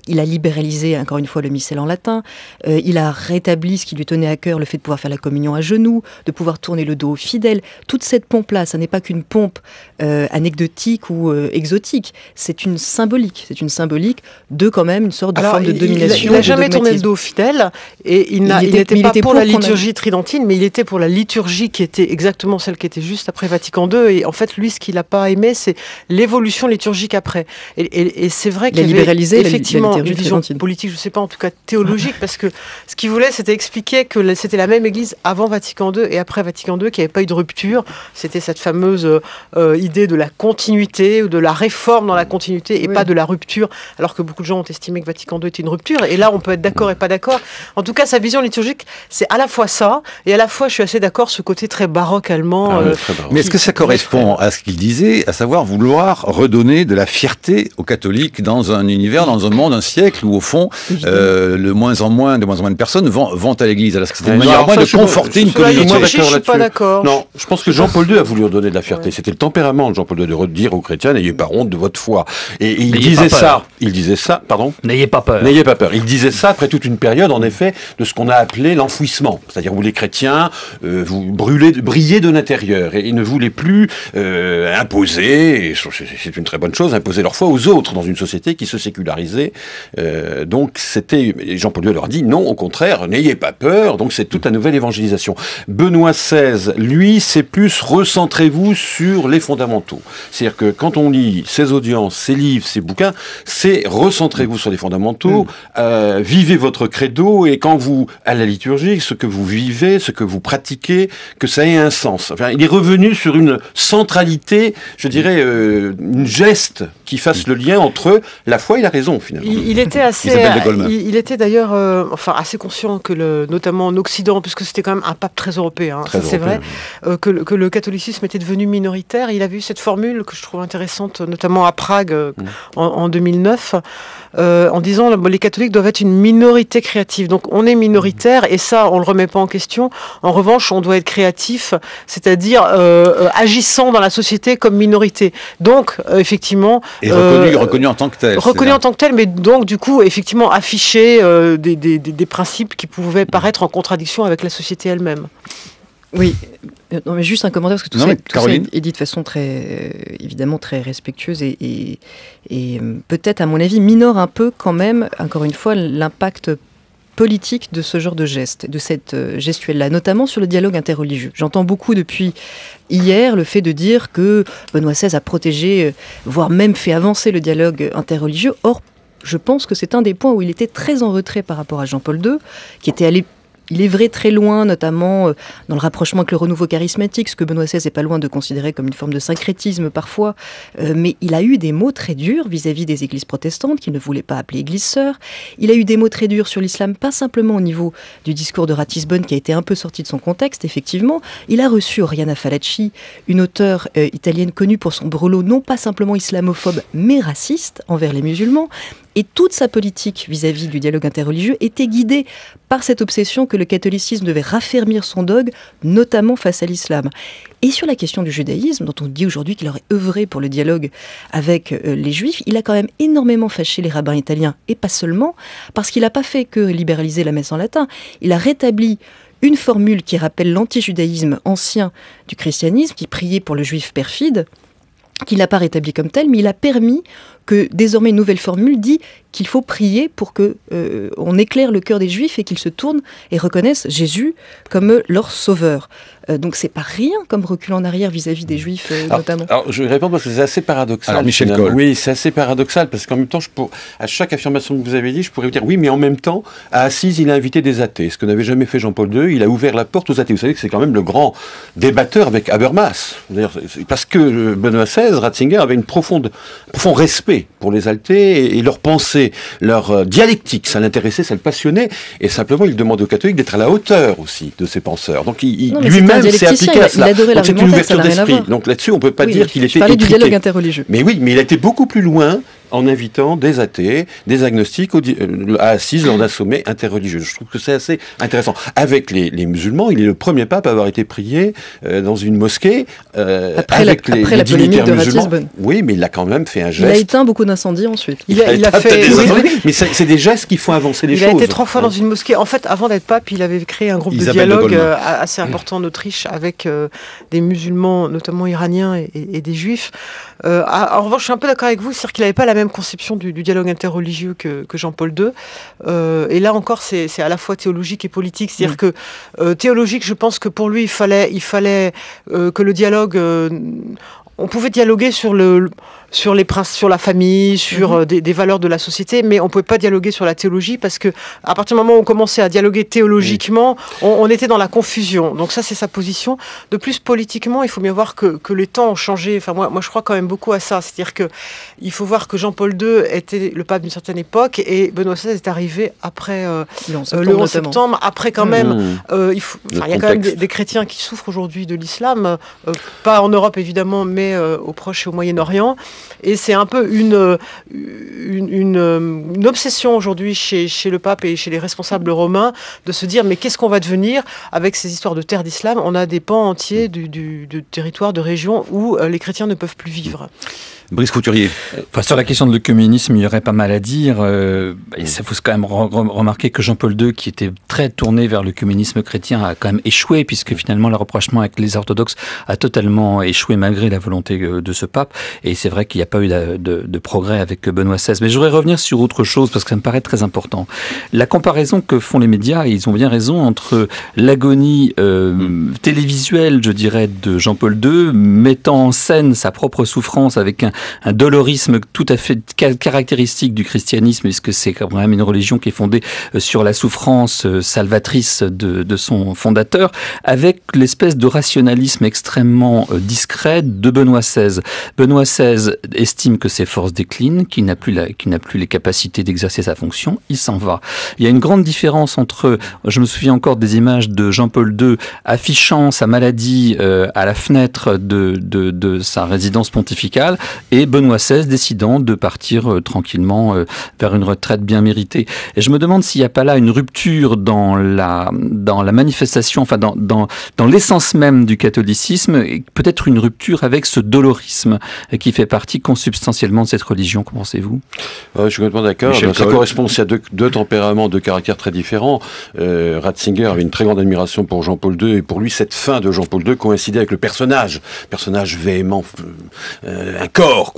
Il a libéralisé, encore une fois, le missel en latin. Il a rétabli ce qui lui tenait à cœur, le fait de pouvoir faire la communion à genoux, de pouvoir tourner le dos aux fidèles. Toute cette pompe-là, ça n'est pas qu'une pompe anecdotique ou exotique. C'est une symbolique. C'est une symbolique de, quand même, une sorte de forme de domination. Il n'a jamais tourné le dos aux fidèles. Et il n'était pas pour la liturgie tridentine, mais il était pour la liturgie qui était exactement celle qui était juste après Vatican II. Et en fait, lui, ce qu'il n'a pas aimé, c'est l'évolution liturgique après. Et c'est vrai qu'il y avait effectivement une vision politique, je ne sais pas, en tout cas théologique, parce que ce qu'il voulait, c'était expliquer que c'était la même Église avant Vatican II et après Vatican II, qu'il n'y avait pas eu de rupture. C'était cette fameuse idée de la continuité, ou de la réforme dans la continuité, et pas de la rupture, alors que beaucoup de gens ont estimé que Vatican II était une rupture. Et là, on peut être d'accord et pas d'accord. En tout cas, sa vision liturgique, c'est à la fois ça, et à la fois, je suis assez d'accord, ce côté très baroque allemand. Mais est-ce que ça correspond à ce qu'il disait, à savoir vouloir redonner de la fierté aux catholiques dans un univers, dans un monde, un siècle où, au fond, de moins en moins de personnes vont à l'église. Alors, c'était une manière de conforter une communauté. Je suis pas d'accord. Non, je pense que Jean-Paul II a voulu redonner de la fierté. C'était le tempérament de Jean-Paul II de redire aux chrétiens, n'ayez pas honte de votre foi. Et il disait ça, pardon. N'ayez pas peur. N'ayez pas peur. Il disait ça après toute une période, en effet, de ce qu'on a appelé l'enfouissement. C'est-à-dire où les chrétiens, vous brillaient de l'intérieur et ne voulaient plus imposer, et c'est une très bonne chose, imposer leur foi aux autres dans une société qui se sécularisait. Donc Jean-Paul II leur a dit non, au contraire, n'ayez pas peur. Donc c'est toute la nouvelle évangélisation. Benoît XVI, lui, c'est plus recentrez-vous sur les fondamentaux. C'est-à-dire que quand on lit ses audiences, ses livres, ses bouquins, c'est recentrez-vous sur les fondamentaux, vivez votre credo, et quand vous, à la liturgie, ce que vous vivez, ce que vous pratiquez, que ça ait un sens. Enfin, il est revenu sur une centralité, je dirais, une geste qui fasse le lien entre la foi et la raison, finalement. Il était d'ailleurs assez conscient que notamment en Occident, puisque c'était quand même un pape très européen, c'est vrai, que le catholicisme était devenu minoritaire. Il avait eu cette formule que je trouve intéressante, notamment à Prague en 2009, en disant les catholiques doivent être une minorité créative. Donc on est minoritaire et ça, on le remet pas en question. En revanche, on doit être créatif, c'est-à-dire agissant dans la société comme minorité. Donc effectivement... Et reconnu en tant que tel. Reconnu en tant que tel, mais donc du coup, effectivement, afficher des principes qui pouvaient paraître en contradiction avec la société elle-même. Oui, non, mais juste un commentaire, parce que tout ça est dit de façon évidemment très respectueuse et peut-être, à mon avis, minore un peu quand même, encore une fois, l'impact politique de ce genre de geste, de cette gestuelle-là, notamment sur le dialogue interreligieux. J'entends beaucoup depuis hier le fait de dire que Benoît XVI a protégé, voire même fait avancer le dialogue interreligieux. Or, je pense que c'est un des points où il était très en retrait par rapport à Jean-Paul II, qui était allé, il est vrai, très loin, notamment dans le rapprochement avec le renouveau charismatique, ce que Benoît XVI n'est pas loin de considérer comme une forme de syncrétisme parfois. Mais il a eu des mots très durs vis-à-vis des églises protestantes, qu'il ne voulait pas appeler églises sœurs. Il a eu des mots très durs sur l'islam, pas simplement au niveau du discours de Ratisbonne, qui a été un peu sorti de son contexte, effectivement. Il a reçu Oriana Fallaci, une auteure italienne connue pour son brûlot, non pas simplement islamophobe, mais raciste envers les musulmans. Et toute sa politique vis-à-vis du dialogue interreligieux était guidée par cette obsession que le catholicisme devait raffermir son dogme, notamment face à l'islam. Et sur la question du judaïsme, dont on dit aujourd'hui qu'il aurait œuvré pour le dialogue avec les juifs, il a quand même énormément fâché les rabbins italiens, et pas seulement, parce qu'il n'a pas fait que libéraliser la messe en latin. Il a rétabli une formule qui rappelle l'anti-judaïsme ancien du christianisme, qui priait pour le juif perfide, qu'il n'a pas rétabli comme tel, mais il a permis que désormais une nouvelle formule dit qu'il faut prier pour que on éclaire le cœur des Juifs et qu'ils se tournent et reconnaissent Jésus comme leur sauveur. Donc c'est pas rien comme recul en arrière vis-à-vis des Juifs notamment. Alors je vais répondre parce que c'est assez paradoxal. Alors Michel Coll. Oui, c'est assez paradoxal parce qu'en même temps, à chaque affirmation que vous avez dit, je pourrais vous dire oui, mais en même temps, à Assise, il a invité des athées, ce que n'avait jamais fait Jean-Paul II. Il a ouvert la porte aux athées. Vous savez que c'est quand même le grand débatteur avec Habermas. D'ailleurs, parce que Benoît XVI, Ratzinger avait un profond respect pour les athées et leur pensée, leur dialectique. Ça l'intéressait, ça le passionnait. Et simplement, il demandait aux catholiques d'être à la hauteur aussi de ces penseurs. Donc lui-même s'est appliqué à cela. Donc c'est une ouverture d'esprit. Donc là-dessus, on ne peut pas dire qu'il était étriqué. Du dialogue interreligieux. Mais oui, mais il a été beaucoup plus loin en invitant des athées, des agnostiques à Assise lors d'un sommet interreligieux. Je trouve que c'est assez intéressant. Avec les musulmans, il est le premier pape à avoir été prié dans une mosquée après la polémique de Ratisbonne. Oui, mais il a quand même fait un geste. Il a éteint beaucoup d'incendies ensuite. Il a fait mais c'est des gestes qui font avancer les choses. Il a été 3 fois dans une mosquée. En fait, avant d'être pape, il avait créé un groupe de dialogue assez important en Autriche avec des musulmans, notamment iraniens et des juifs. En revanche, je suis un peu d'accord avec vous, c'est-à-dire qu'il n'avait pas la même conception du dialogue interreligieux que Jean-Paul II. Et là encore, c'est à la fois théologique et politique. C'est-à-dire que théologique, je pense que pour lui, il fallait que le dialogue... on pouvait dialoguer sur la famille, sur des valeurs de la société, mais on ne pouvait pas dialoguer sur la théologie parce que à partir du moment où on commençait à dialoguer théologiquement, on était dans la confusion. Donc ça, c'est sa position. De plus, politiquement, il faut bien voir que les temps ont changé. Enfin, moi, je crois quand même beaucoup à ça. C'est-à-dire que il faut voir que Jean-Paul II était le pape d'une certaine époque et Benoît XVI est arrivé après le 11 septembre. Après, quand même, il y a quand même des chrétiens qui souffrent aujourd'hui de l'islam, pas en Europe évidemment, mais au Proche et au Moyen-Orient. Et c'est un peu une obsession aujourd'hui chez le pape et chez les responsables romains de se dire mais qu'est-ce qu'on va devenir avec ces histoires de terre d'islam? On a des pans entiers du territoire, de régions où les chrétiens ne peuvent plus vivre. Brice Couturier. Sur la question de l'œcuménisme, il y aurait pas mal à dire. Il faut quand même remarquer que Jean-Paul II, qui était très tourné vers l'œcuménisme chrétien, a quand même échoué, puisque finalement le rapprochement avec les orthodoxes a totalement échoué malgré la volonté de ce pape. Et c'est vrai qu'il n'y a pas eu de progrès avec Benoît XVI. Mais je voudrais revenir sur autre chose, parce que ça me paraît très important. La comparaison que font les médias, et ils ont bien raison, entre l'agonie télévisuelle, je dirais, de Jean-Paul II, mettant en scène sa propre souffrance avec un dolorisme tout à fait caractéristique du christianisme, puisque c'est quand même une religion qui est fondée sur la souffrance salvatrice de son fondateur, avec l'espèce de rationalisme extrêmement discret de Benoît XVI. Benoît XVI estime que ses forces déclinent, qu'il n'a plus les capacités d'exercer sa fonction, il s'en va. Il y a une grande différence entre, je me souviens encore des images de Jean-Paul II affichant sa maladie à la fenêtre de sa résidence pontificale et Benoît XVI décidant de partir tranquillement vers une retraite bien méritée. Et je me demande s'il n'y a pas là une rupture dans la manifestation, enfin dans l'essence même du catholicisme, et peut-être une rupture avec ce dolorisme qui fait partie consubstantiellement de cette religion. Qu'en pensez-vous ? Je suis complètement d'accord. Ça correspond aussi à deux tempéraments, deux caractères très différents. Ratzinger avait une très grande admiration pour Jean-Paul II, et pour lui, cette fin de Jean-Paul II coïncidait avec le personnage véhément, un corps,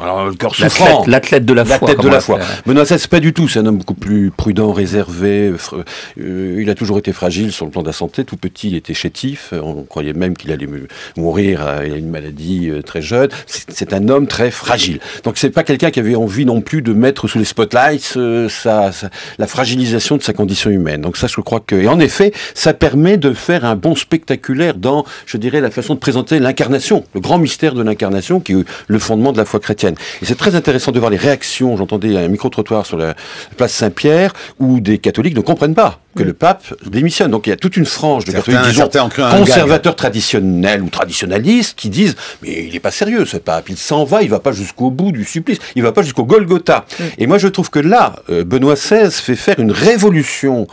alors le corps souffrant. L'athlète de la foi. Benoît XVI, pas du tout, c'est un homme beaucoup plus prudent, réservé. Il a toujours été fragile sur le plan de la santé. Tout petit, il était chétif. On croyait même qu'il allait mourir. Il a une maladie très jeune. C'est un homme très fragile. Donc c'est pas quelqu'un qui avait envie non plus de mettre sous les spotlights la fragilisation de sa condition humaine. Donc ça, je crois que... Et en effet, ça permet de faire un bond spectaculaire dans, je dirais, la façon de présenter l'incarnation, le grand mystère de l'incarnation qui est le fondement de la foi chrétienne. Et c'est très intéressant de voir les réactions. J'entendais un micro-trottoir sur la place Saint-Pierre où des catholiques ne comprennent pas que le pape démissionne. Donc il y a toute une frange de catholiques, disons, conservateurs traditionnels ou traditionalistes qui disent « mais il n'est pas sérieux ce pape, il s'en va, il va pas jusqu'au bout du supplice, il va pas jusqu'au Golgotha ». Et moi je trouve que là, Benoît XVI fait faire une révolution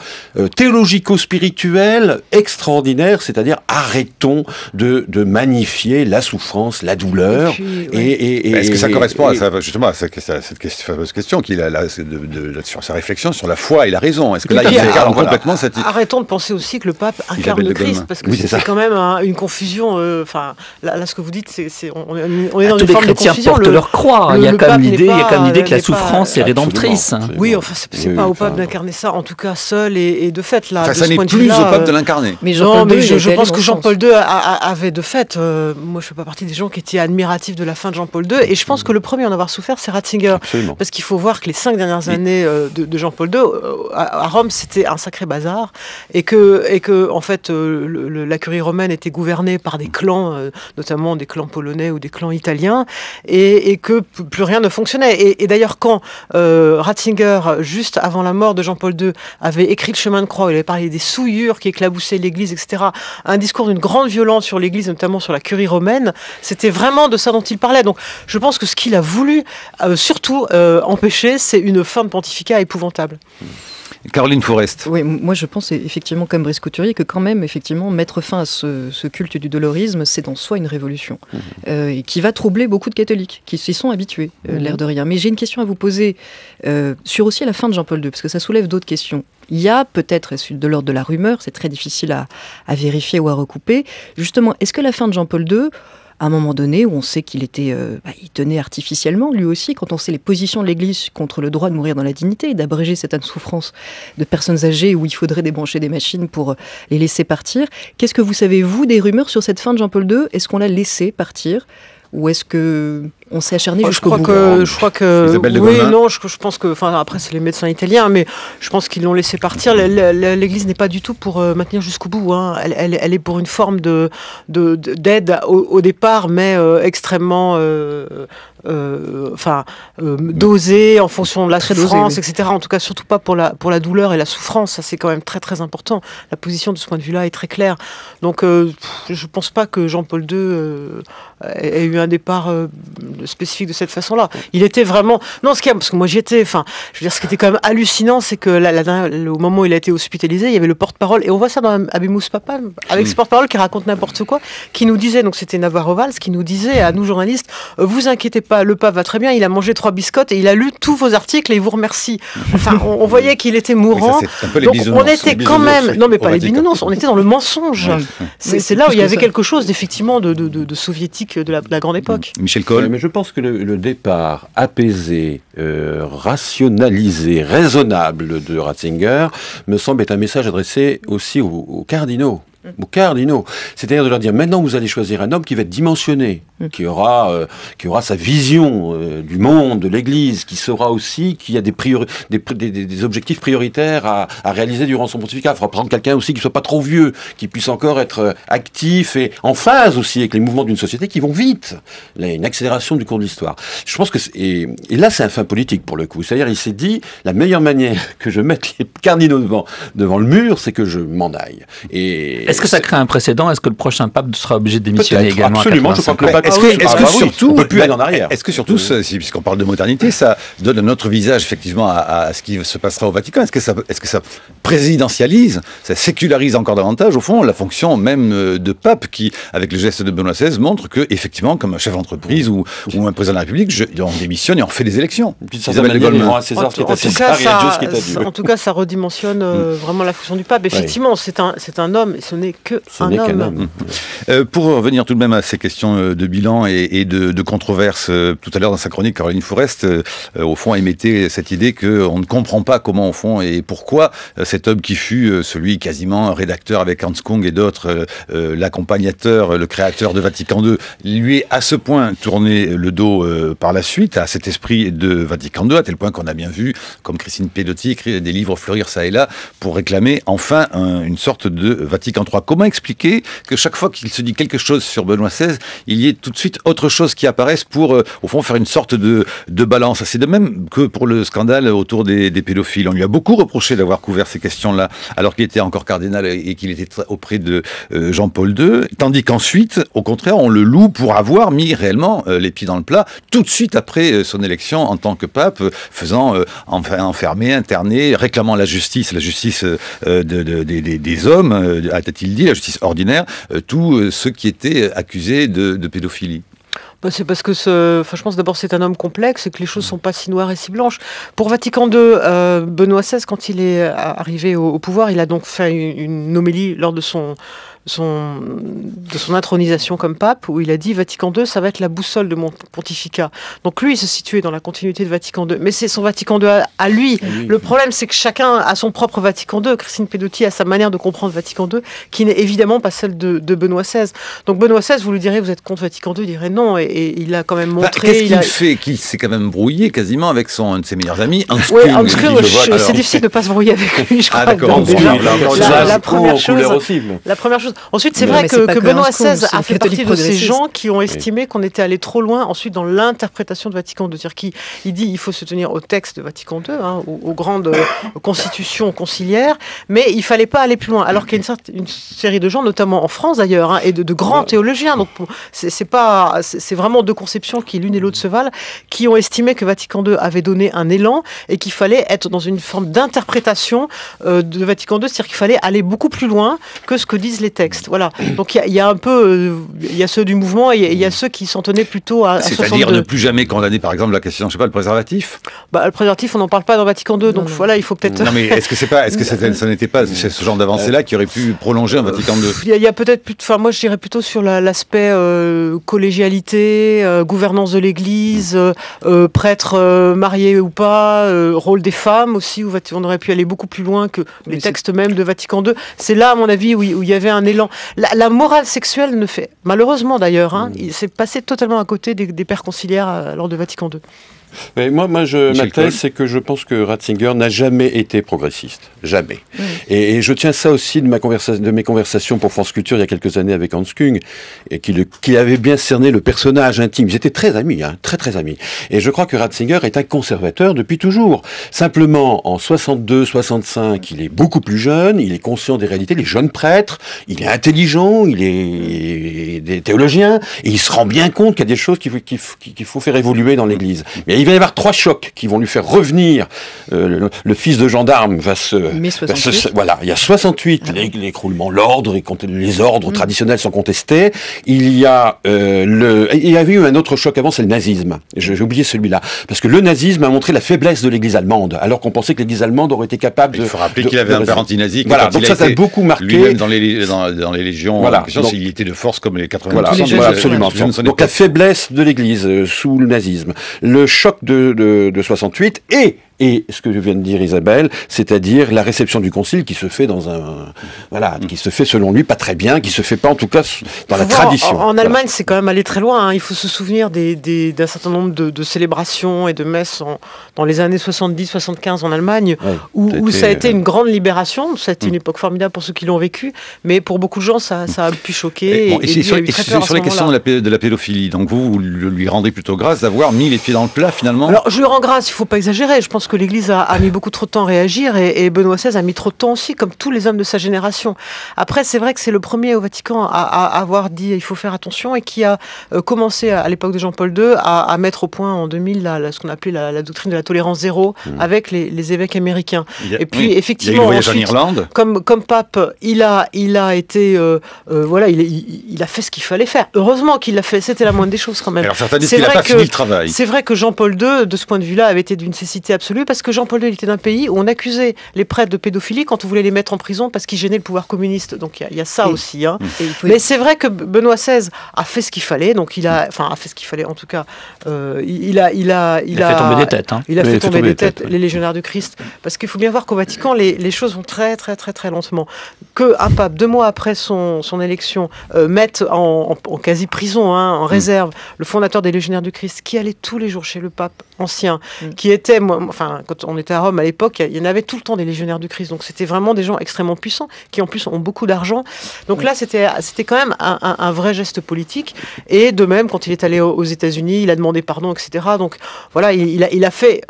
théologico-spirituelle extraordinaire, c'est-à-dire arrêtons de magnifier la souffrance, la douleur. Est-ce que ça correspond justement à cette fameuse question qu'il a sur sa réflexion sur la foi et la raison? Est-ce que là il incarne complètement cette... Arrêtons de penser aussi que le pape incarne le Christ, parce que c'est quand même une confusion. Là, ce que vous dites, on est dans une forme de confusion. Portent leur croix. Il y a comme l'idée que la souffrance est rédemptrice. Oui, enfin, c'est pas au pape d'incarner ça, en tout cas seul et de fait. Là, ça n'est plus au pape de l'incarner. Mais je pense que Jean-Paul II avait de fait. Moi, je fais pas partie des gens qui étaient admiratifs de la fin de Jean-Paul II, et je pense que le premier à en avoir souffert, c'est Ratzinger. Absolument. Parce qu'il faut voir que les 5 dernières années de Jean-Paul II à Rome, c'était un sacré bazar, et que en fait la curie romaine était gouvernée par des clans, notamment des clans polonais ou des clans italiens, et que plus rien ne fonctionnait. Et d'ailleurs, quand Ratzinger, juste avant la mort de Jean-Paul II, avait écrit le chemin de croix, où il avait parlé des souillures qui éclaboussaient l'Église, etc., un discours d'une grande violence sur l'Église, notamment sur la curie romaine, c'était vraiment de ça dont il parlait. Donc je pense que ce qu'il a voulu surtout empêcher, c'est une fin de pontificat épouvantable. Caroline Forest. Oui, moi je pense effectivement, comme Brice Couturier, que quand même, effectivement, mettre fin à ce culte du dolorisme, c'est en soi une révolution, et qui va troubler beaucoup de catholiques, qui s'y sont habitués, l'air de rien. Mais j'ai une question à vous poser sur aussi la fin de Jean-Paul II, parce que ça soulève d'autres questions. Il y a peut-être, de l'ordre de la rumeur, c'est très difficile à vérifier ou à recouper, justement, est-ce que la fin de Jean-Paul II, à un moment donné où on sait qu'il était, il tenait artificiellement lui aussi, quand on sait les positions de l'Église contre le droit de mourir dans la dignité et d'abréger certaines souffrances de personnes âgées où il faudrait débrancher des machines pour les laisser partir. Qu'est-ce que vous savez, vous, des rumeurs sur cette fin de Jean-Paul II? Est-ce qu'on l'a laissé partir? Ou est-ce qu'on s'est acharné jusqu'au bout? Je crois que oui, non, je pense que, enfin, après c'est les médecins italiens, mais je pense qu'ils l'ont laissé partir. L'Église n'est pas du tout pour maintenir jusqu'au bout. Hein. Elle est pour une forme d'aide au départ, mais extrêmement dosée en fonction de la souffrance, etc. En tout cas, surtout pas pour la douleur et la souffrance. Ça, c'est quand même très très important. La position de ce point de vue-là est très claire. Donc, je pense pas que Jean-Paul II ait eu un départ spécifique de cette façon-là. Il était vraiment... Non, parce que moi j'y étais, enfin, je veux dire, ce qui était quand même hallucinant, c'est que au moment où il a été hospitalisé, il y avait le porte-parole, et on voit ça dans Habemus Papam, avec ce porte-parole qui raconte n'importe quoi, qui nous disait, donc c'était Navarro Valls, qui nous disait à nous journalistes, vous inquiétez pas, le pape va très bien, il a mangé 3 biscottes et il a lu tous vos articles et il vous remercie. Enfin, on voyait qu'il était mourant. Oui, ça, donc on était quand même... Non, mais pas les bisounours, on était dans le mensonge. C'est là où il y avait quelque chose d'effectivement de soviétique de la grande époque. Michel Coll. Mais je pense que le départ apaisé, rationalisé, raisonnable de Ratzinger me semble être un message adressé aussi aux cardinaux. C'est-à-dire de leur dire, maintenant vous allez choisir un homme qui va être dimensionné qui aura sa vision du monde, de l'Église, qui saura aussi qu'il y a des objectifs prioritaires à réaliser durant son pontificat. Il faudra prendre quelqu'un aussi qui soit pas trop vieux, qui puisse encore être actif et en phase aussi avec les mouvements d'une société qui vont vite. Là, une accélération du cours de l'histoire. Je pense que et là, c'est un fin politique pour le coup. C'est-à-dire, il s'est dit, la meilleure manière que je mette les cardinaux devant le mur, c'est que je m'en aille. Et est-ce que ça crée un précédent? Est-ce que le prochain pape sera obligé de démissionner également? Absolument, je crois que le pape... Est-ce que surtout, on peut plus aller en arrière. Est-ce que surtout, puisqu'on parle de modernité, ça donne un autre visage effectivement à ce qui se passera au Vatican? Est-ce que ça présidentialise, ça sécularise encore davantage au fond la fonction même de pape qui, avec le geste de Benoît XVI, montre que effectivement, comme un chef d'entreprise ou un président de la République, on démissionne et on fait des élections. Puis il rend à César ce qui est à César et à Dieu ce qui est à Dieu. En tout cas, ça redimensionne vraiment la fonction du pape. Effectivement, c'est un homme, et ce n'est qu'un homme. Pour revenir tout de même à ces questions de bilan et de controverses, tout à l'heure dans sa chronique, Caroline Fourest, au fond, émettait cette idée qu'on ne comprend pas comment, au fond, et pourquoi cet homme qui fut celui quasiment rédacteur avec Hans Kung et d'autres, l'accompagnateur, le créateur de Vatican II, lui est à ce point tourné le dos par la suite à cet esprit de Vatican II, à tel point qu'on a bien vu, comme Christine Pedotti, écrire des livres fleurir ça et là, pour réclamer enfin une sorte de Vatican III. Comment expliquer que chaque fois qu'il se dit quelque chose sur Benoît XVI, il y ait tout de suite autre chose qui apparaisse pour, au fond, faire une sorte de balance? C'est de même que pour le scandale autour des pédophiles. On lui a beaucoup reproché d'avoir couvert ces questions-là, alors qu'il était encore cardinal et qu'il était auprès de Jean-Paul II, tandis qu'ensuite, au contraire, on le loue pour avoir mis réellement les pieds dans le plat, tout de suite après son élection en tant que pape, faisant enfermer, interner, réclamant la justice des hommes, a-t-il dit, la justice ordinaire, tous ceux qui étaient accusés de pédophilie. C'est parce que je pense d'abord c'est un homme complexe et que les choses sont pas si noires et si blanches. Pour Vatican II, Benoît XVI, quand il est arrivé au pouvoir, il a donc fait une homélie lors de son intronisation comme pape, où il a dit Vatican II, ça va être la boussole de mon pontificat. Donc lui, il se situait dans la continuité de Vatican II. Mais c'est son Vatican II à lui. Le problème, c'est que chacun a son propre Vatican II. Christine Pedotti a sa manière de comprendre Vatican II, qui n'est évidemment pas celle de Benoît XVI. Donc Benoît XVI, vous lui direz, vous êtes contre Vatican II, il dirait non. Et il a quand même montré... Qu'est-ce qu'il fait? Qu'il s'est quand même brouillé quasiment avec un de ses meilleurs amis, Hans Kung. Oui, Hans Kung, c'est difficile de ne pas se brouiller avec lui, je crois. Ah d'accord, la première chose. Ensuite, c'est vrai que Benoît XVI a fait partie de ces gens qui ont estimé qu'on était allé trop loin ensuite dans l'interprétation de Vatican II. C'est-à-dire qu'il dit qu'il faut se tenir au texte de Vatican II, aux grandes constitutions conciliaires, mais il ne fallait pas aller plus loin. Alors qu'il y a une série de gens, notamment en France d'ailleurs, et de grands théologiens, donc c'est vraiment deux conceptions qui l'une et l'autre se valent, qui ont estimé que Vatican II avait donné un élan et qu'il fallait être dans une forme d'interprétation de Vatican II, c'est-à-dire qu'il fallait aller beaucoup plus loin que ce que disent les textes. Voilà. Donc il y a un peu, il y a ceux du mouvement et il y a ceux qui s'en tenaient plutôt à c'est-à-dire ne plus jamais condamner, par exemple, la question, je sais pas, le préservatif. Le préservatif, on n'en parle pas dans Vatican II, donc voilà, il faut peut-être. Non, mais est-ce que ça n'était pas ce genre d'avancée-là qui aurait pu prolonger un Vatican II? Il y a peut-être plus. Enfin, moi, je dirais plutôt sur l'aspect collégialité, gouvernance de l'Église, prêtres mariés ou pas, rôle des femmes aussi, où on aurait pu aller beaucoup plus loin que les textes même de Vatican II. C'est là, à mon avis, où il y avait un élan. La morale sexuelle ne fait, malheureusement d'ailleurs, il s'est passé totalement à côté des pères conciliaires lors de Vatican II. Mais ma thèse, c'est que je pense que Ratzinger n'a jamais été progressiste. Jamais. Et je tiens ça aussi de mes conversations pour France Culture il y a quelques années avec Hans Kung, et qui avait bien cerné le personnage intime. Ils étaient très amis, très très amis. Et je crois que Ratzinger est un conservateur depuis toujours. Simplement, en 62, 65, il est beaucoup plus jeune, il est conscient des réalités, les jeunes prêtres, il est intelligent, il est des théologiens, et il se rend bien compte qu'il y a des choses qu'il faut faire évoluer dans l'Église. Mais il va y avoir 3 chocs qui vont lui faire revenir. Le fils de gendarme va se... Voilà, il y a 68, l'écroulement, l'ordre, les ordres traditionnels sont contestés. Il y avait eu un autre choc avant, c'est le nazisme. J'ai oublié celui-là. Parce que le nazisme a montré la faiblesse de l'Église allemande, alors qu'on pensait que l'Église allemande aurait été capable de... Il faut rappeler qu'il avait un père anti-nazi. Voilà, donc ça a beaucoup marqué. Lui-même dans les légions, voilà, donc, il était de force comme les 80%. Voilà, absolument. Donc la faiblesse de l'Église sous le nazisme. Le choc de 68 et et ce que vient de dire Isabelle, c'est-à-dire la réception du concile qui se fait qui se fait selon lui pas très bien, qui se fait pas en tout cas dans la tradition. En Allemagne, c'est quand même allé très loin. Il faut se souvenir d'un certain nombre de célébrations et de messes dans les années 70-75 en Allemagne, où ça a été une grande libération. Ça a été une époque formidable pour ceux qui l'ont vécu, mais pour beaucoup de gens, ça a pu choquer. Sur les questions de la pédophilie, donc vous lui rendez plutôt grâce d'avoir mis les pieds dans le plat finalement. Alors je lui rends grâce, il ne faut pas exagérer. Je pense que l'Église a mis beaucoup trop de temps à réagir et Benoît XVI a mis trop de temps aussi, comme tous les hommes de sa génération. Après, c'est vrai que c'est le premier au Vatican à avoir dit il faut faire attention et qui a commencé à l'époque de Jean-Paul II à mettre au point en 2000 ce qu'on appelait la doctrine de la tolérance zéro avec les évêques américains. Et puis effectivement, il y a eu le voyage en Irlande. Comme pape, il a été il a fait ce qu'il fallait faire. Heureusement qu'il l'a fait. C'était la moindre des choses quand même. Alors certains disent qu'il n'a pas fini le travail. C'est vrai que Jean-Paul II, de ce point de vue-là, avait été d'une cécité absolue parce que Jean-Paul II était d'un pays où on accusait les prêtres de pédophilie quand on voulait les mettre en prison parce qu'ils gênaient le pouvoir communiste. Donc il y a ça aussi. Mais c'est vrai que Benoît XVI a fait ce qu'il fallait. Donc a fait ce qu'il fallait. En tout cas, il a fait tomber des têtes. Il a fait tomber des têtes, les légionnaires du Christ. Parce qu'il faut bien voir qu'au Vatican, les choses vont très très très très lentement. Qu'un pape 2 mois après son élection mette en quasi prison, en réserve, le fondateur des légionnaires du Christ, qui allait tous les jours chez le pape ancien, qui était, quand on était à Rome à l'époque, il y en avait tout le temps des légionnaires du Christ. Donc c'était vraiment des gens extrêmement puissants, qui en plus ont beaucoup d'argent. Donc là, c'était quand même un vrai geste politique. Et de même, quand il est allé aux États-Unis, il a demandé pardon, etc. Donc voilà, il a fait,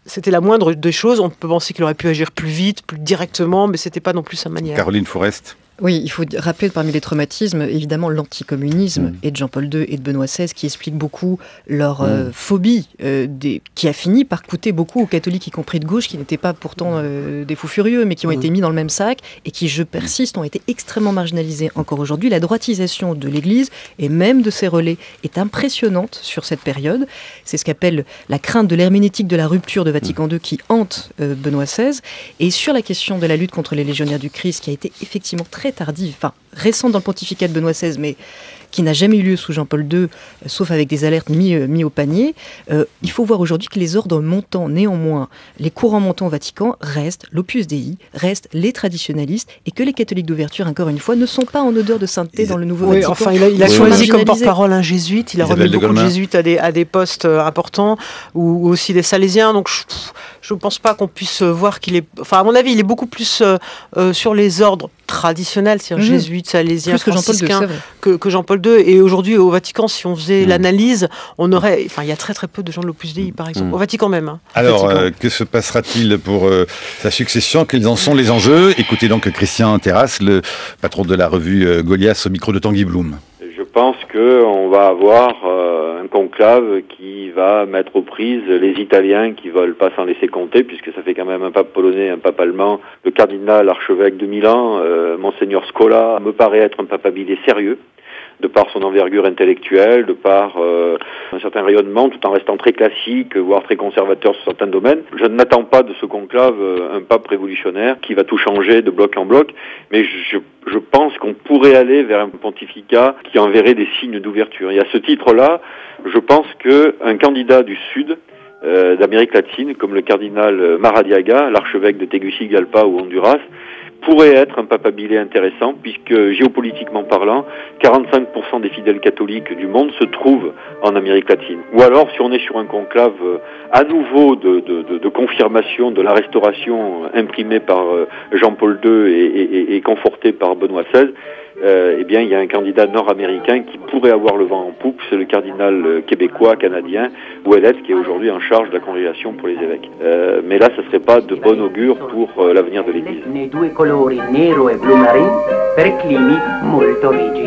c'était la moindre des choses. On peut penser qu'il aurait pu agir plus vite, plus directement, mais c'était pas non plus sa manière. Caroline Forest. Oui, il faut rappeler parmi les traumatismes, évidemment, l'anticommunisme et de Jean-Paul II et de Benoît XVI qui expliquent beaucoup leur phobie, qui a fini par coûter beaucoup aux catholiques, y compris de gauche, qui n'étaient pas pourtant des fous furieux, mais qui ont été mis dans le même sac et qui, je persiste, ont été extrêmement marginalisés encore aujourd'hui. La droitisation de l'Église et même de ses relais est impressionnante sur cette période. C'est ce qu'appelle la crainte de l'herméneutique de la rupture de Vatican II qui hante Benoît XVI. Et sur la question de la lutte contre les légionnaires du Christ, qui a été effectivement très tardive, récente dans le pontificat de Benoît XVI, mais qui n'a jamais eu lieu sous Jean-Paul II, sauf avec des alertes mis au panier. Il faut voir aujourd'hui que les ordres montants, néanmoins, les courants montants au Vatican restent l'Opus Dei, restent les traditionalistes, et que les catholiques d'ouverture, encore une fois, ne sont pas en odeur de sainteté dans le nouveau Vatican. Enfin, il a choisi comme porte-parole un jésuite, il a remis beaucoup de jésuites à des postes importants, ou aussi des salésiens, donc je ne pense pas qu'on puisse voir qu'il est... Enfin, à mon avis, il est beaucoup plus sur les ordres traditionnels, c'est-à-dire jésuites, salésiens, franciscains, que Jean-Paul II. Et aujourd'hui, au Vatican, si on faisait l'analyse, on aurait... Enfin, il y a très très peu de gens de l'Opus Dei, par exemple. Au Vatican même. Alors, que se passera-t-il pour sa succession? Quels en sont les enjeux? Écoutez donc Christian Terrasse, le patron de la revue Goliath, au micro de Tanguy Bloom. Je pense qu'on va avoir un conclave qui va mettre aux prises les Italiens qui veulent pas s'en laisser compter, puisque ça fait quand même un pape polonais, un pape allemand, le cardinal archevêque de Milan, Monseigneur Scola, me paraît être un papabile sérieux, de par son envergure intellectuelle, de par un certain rayonnement, tout en restant très classique, voire très conservateur sur certains domaines. Je n'attends pas de ce conclave un pape révolutionnaire qui va tout changer de bloc en bloc, mais je pense qu'on pourrait aller vers un pontificat qui enverrait des signes d'ouverture. Et à ce titre-là, je pense qu'un candidat du Sud, d'Amérique latine, comme le cardinal Maradiaga, l'archevêque de Tegucigalpa ou Honduras, pourrait être un papabile intéressant, puisque géopolitiquement parlant, 45% des fidèles catholiques du monde se trouvent en Amérique latine. Ou alors, si on est sur un conclave à nouveau de confirmation de la restauration imprimée par Jean-Paul II et confortée par Benoît XVI, eh bien, il y a un candidat nord-américain qui pourrait avoir le vent en poupe, c'est le cardinal québécois, canadien, Ouellet, qui est aujourd'hui en charge de la congrégation pour les évêques. Mais là, ça ne serait pas de bon augure pour l'avenir de l'Église. Due colori nero e blu marin per climi molto rigidi.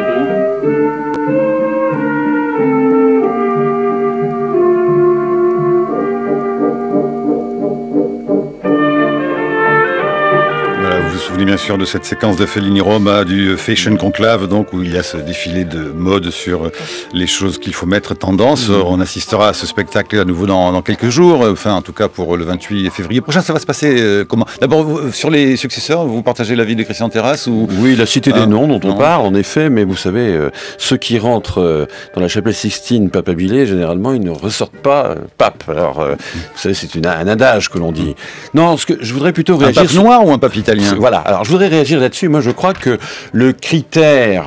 Vous vous souvenez bien sûr de cette séquence de Fellini Roma du Fashion Conclave, donc où il y a ce défilé de mode sur les choses qu'il faut mettre tendance. On assistera à ce spectacle à nouveau dans quelques jours, enfin en tout cas pour le 28 février prochain. Ça va se passer comment? D'abord, sur les successeurs, vous partagez l'avis de Christian Terrasse ou... Oui, il a cité des noms dont on parle, en effet, mais vous savez, ceux qui rentrent dans la chapelle Sixtine papabilée, généralement, ils ne ressortent pas pape. Alors, vous savez, c'est un adage que l'on dit. Non, ce que je voudrais plutôt réagir... Un pape noir ou un pape italien? Voilà, alors je voudrais réagir là-dessus. Moi, je crois que le critère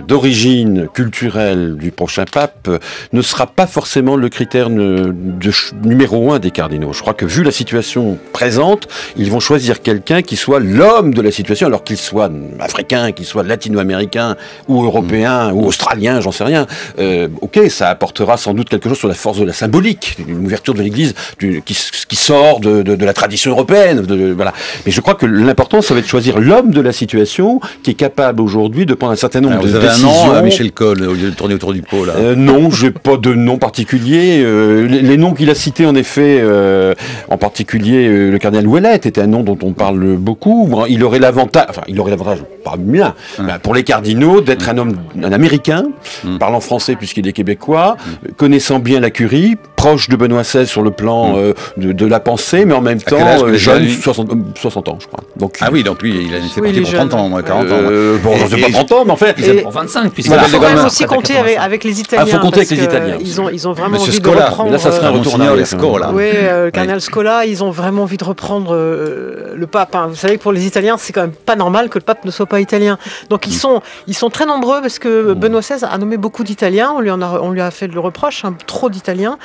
d'origine culturelle du prochain pape ne sera pas forcément le critère numéro 1 des cardinaux. Je crois que, vu la situation présente, ils vont choisir quelqu'un qui soit l'homme de la situation, alors qu'il soit africain, qu'il soit latino-américain, ou européen, ou australien, j'en sais rien. Ok, ça apportera sans doute quelque chose sur la force de la symbolique, une ouverture de l'Église qui sort de la tradition européenne. Voilà. Mais je crois que l'important, ça va être de choisir l'homme de la situation qui est capable aujourd'hui de prendre un certain nombre de décisions. Vous avez un nom, Michel Coll, au lieu de tourner autour du pot, là. Non, j'ai pas de nom particulier. Les noms qu'il a cités, en effet, en particulier le cardinal Ouellet, était un nom dont on parle beaucoup. Il aurait l'avantage, pas bien, pour les cardinaux, d'être un Américain, parlant français puisqu'il est québécois, connaissant bien la curie, proche de Benoît XVI sur le plan de la pensée, mais en même temps jeune, 60 ans, je crois. Donc, ah oui, donc lui, il est parti pour 30 ans, 40 ans. Bon, je sais pas 30 ans, mais en fait... Il est pour 25, puisqu'il il faut quand même aussi compter avec les Italiens. Il faut compter avec les Italiens. Ils ont vraiment Monsieur envie Scola, de reprendre... Là, ça serait un retour en arrière. Scola. Oui, cardinal Scola, ils ont vraiment envie de reprendre le pape. Vous savez que pour les Italiens, c'est quand même pas normal que le pape ne soit pas italien. Donc ils sont très nombreux parce que Benoît XVI a nommé beaucoup d'Italiens. On lui a fait le reproche, trop d'Italiens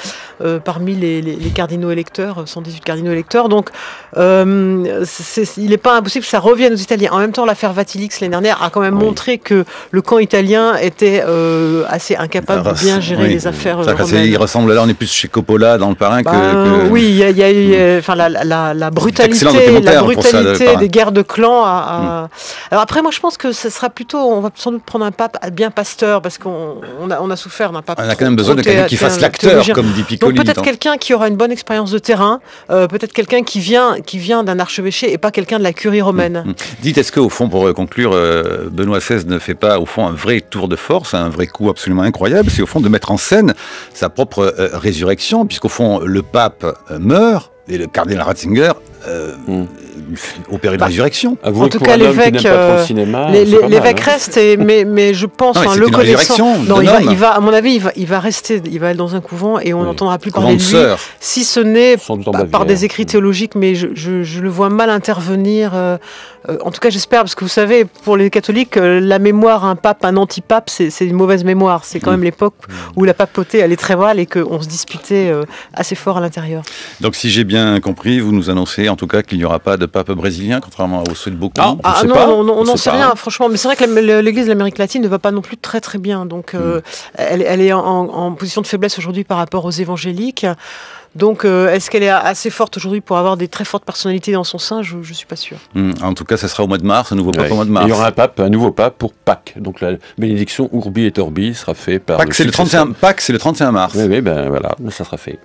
parmi les cardinaux électeurs, 118 cardinaux électeurs. Donc il n'est pas impossible que ça revienne aux Italiens. En même temps, l'affaire Vatilix l'année dernière a quand même montré que le camp italien était assez incapable de bien gérer les affaires romaines. Il ressemble là, on est plus chez Coppola dans Le Parrain que... Oui, il y a eu la brutalité, des guerres de clans. Alors après, moi je pense que ce sera plutôt, on va sans doute prendre un pape bien pasteur, parce qu'on a souffert d'un pape. On a quand même besoin de quelqu'un qui fasse l'acteur, comme dit Piccoli. Donc peut-être quelqu'un qui aura une bonne expérience de terrain, peut-être quelqu'un qui vient d'un archevêché et pas quelqu'un de la curie romaine. Dites, est-ce qu'au fond, pour conclure, Benoît XVI ne fait pas au fond un vrai tour de force, un vrai coup absolument incroyable, c'est au fond de mettre en scène sa propre résurrection, puisqu'au fond le pape meurt et le cardinal Ratzinger opérer une résurrection. En tout cas, l'évêque reste, mais je pense, le connaissant, il va, à mon avis, il va rester, il va être dans un couvent et on n'entendra plus parler de lui, si ce n'est par des écrits théologiques, mais je le vois mal intervenir. En tout cas, j'espère, parce que vous savez, pour les catholiques, la mémoire, un pape, un antipape, c'est une mauvaise mémoire. C'est quand même l'époque où la papauté allait très mal et qu'on se disputait assez fort à l'intérieur. Donc, si j'ai bien compris, vous nous annoncez en tout cas qu'il n'y aura pas de pape brésilien, contrairement au souhait de beaucoup. Non, on n'en sait rien, franchement. Mais c'est vrai que l'Église de l'Amérique latine ne va pas non plus très très bien. Donc, elle est en position de faiblesse aujourd'hui par rapport aux évangéliques. Donc, est-ce qu'elle est assez forte aujourd'hui pour avoir des très fortes personnalités dans son sein? Je ne suis pas sûr. En tout cas, ça sera au mois de mars, un nouveau pape au mois de mars. Il y aura un nouveau pape pour Pâques. Donc, la bénédiction Urbi et Orbi sera faite par... Pâques, c'est le 31 mars. Oui, ben voilà, ça sera fait.